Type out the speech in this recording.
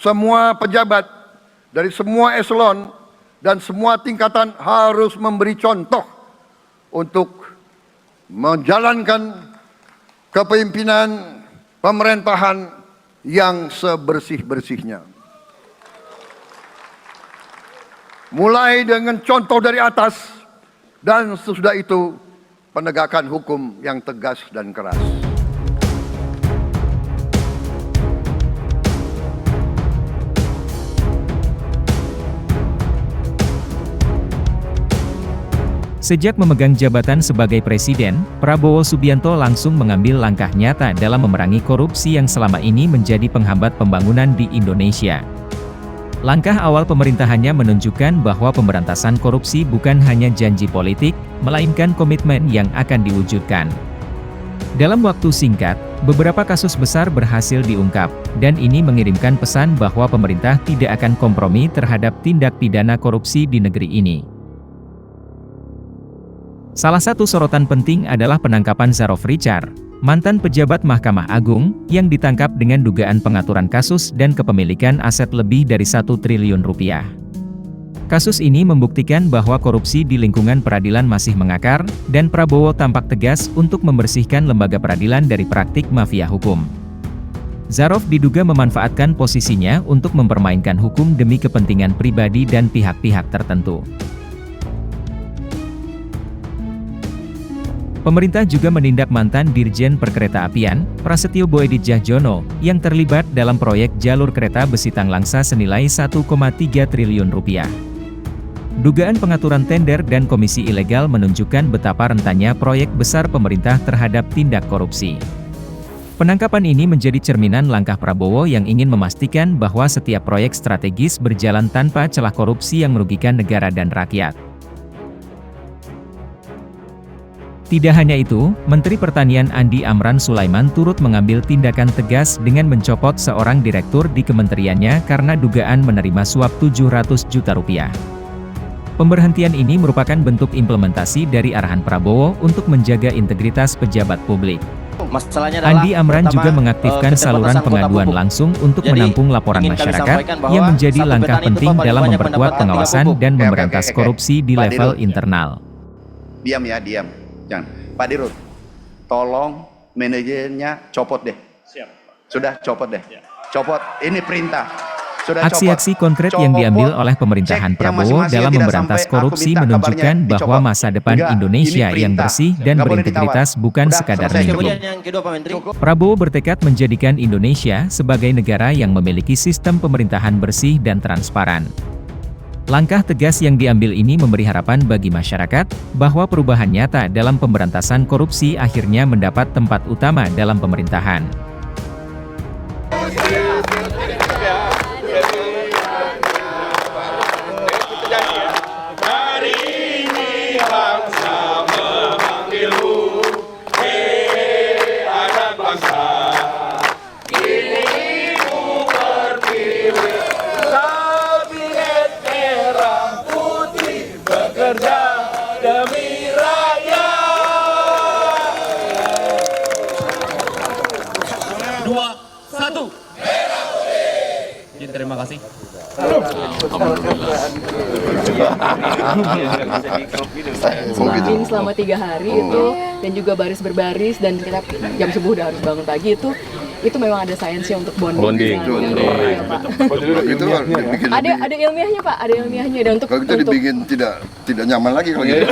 semua pejabat dari semua eselon dan semua tingkatan harus memberi contoh untuk menjalankan kepemimpinan pemerintahan yang sebersih-bersihnya. Mulai dengan contoh dari atas dan sesudah itu penegakan hukum yang tegas dan keras. Sejak memegang jabatan sebagai presiden, Prabowo Subianto langsung mengambil langkah nyata dalam memerangi korupsi yang selama ini menjadi penghambat pembangunan di Indonesia. Langkah awal pemerintahannya menunjukkan bahwa pemberantasan korupsi bukan hanya janji politik, melainkan komitmen yang akan diwujudkan. Dalam waktu singkat, beberapa kasus besar berhasil diungkap, dan ini mengirimkan pesan bahwa pemerintah tidak akan kompromi terhadap tindak pidana korupsi di negeri ini. Salah satu sorotan penting adalah penangkapan Zarof Richard, mantan pejabat Mahkamah Agung, yang ditangkap dengan dugaan pengaturan kasus dan kepemilikan aset lebih dari 1 triliun rupiah. Kasus ini membuktikan bahwa korupsi di lingkungan peradilan masih mengakar, dan Prabowo tampak tegas untuk membersihkan lembaga peradilan dari praktik mafia hukum. Zarof diduga memanfaatkan posisinya untuk mempermainkan hukum demi kepentingan pribadi dan pihak-pihak tertentu. Pemerintah juga menindak mantan Dirjen Perkeretaapian, Prasetyo Boedi Djahjono, yang terlibat dalam proyek jalur kereta besi Tanglangsa senilai 1,3 triliun rupiah. Dugaan pengaturan tender dan komisi ilegal menunjukkan betapa rentannya proyek besar pemerintah terhadap tindak korupsi. Penangkapan ini menjadi cerminan langkah Prabowo yang ingin memastikan bahwa setiap proyek strategis berjalan tanpa celah korupsi yang merugikan negara dan rakyat. Tidak hanya itu, Menteri Pertanian Andi Amran Sulaiman turut mengambil tindakan tegas dengan mencopot seorang direktur di kementeriannya karena dugaan menerima suap 700 juta rupiah. Pemberhentian ini merupakan bentuk implementasi dari arahan Prabowo untuk menjaga integritas pejabat publik. Andi Amran juga mengaktifkan saluran pengaduan langsung untuk menampung laporan masyarakat, yang menjadi langkah penting dalam memperkuat pengawasan dan memberantas korupsi di level internal. Diam ya, diam. Jangan. Pak Dirut, tolong manajernya copot deh. Siap. Sudah copot deh. Copot, ini perintah. Aksi-aksi konkret yang diambil oleh pemerintahan Prabowo dalam memberantas korupsi menunjukkan bahwa masa depan Indonesia yang bersih dan berintegritas bukan sekadar mimpi. Prabowo bertekad menjadikan Indonesia sebagai negara yang memiliki sistem pemerintahan bersih dan transparan. Langkah tegas yang diambil ini memberi harapan bagi masyarakat, bahwa perubahan nyata dalam pemberantasan korupsi akhirnya mendapat tempat utama dalam pemerintahan. Hari ini bangsa memanggilmu, anak bangsa. Ini ku terpilih, kabinet merah putih bekerja demi rakyat. 2, 1. Terima kasih. Semakin selama 3 hari itu, dan juga baris berbaris, dan kita jam subuh udah harus bangun pagi itu memang ada sainsnya untuk bonding. Ya, Pak. Itu ada ilmiahnya Pak, ada ilmiahnya dan untuk kalau kita dibikin tidak nyaman lagi kalau gitu.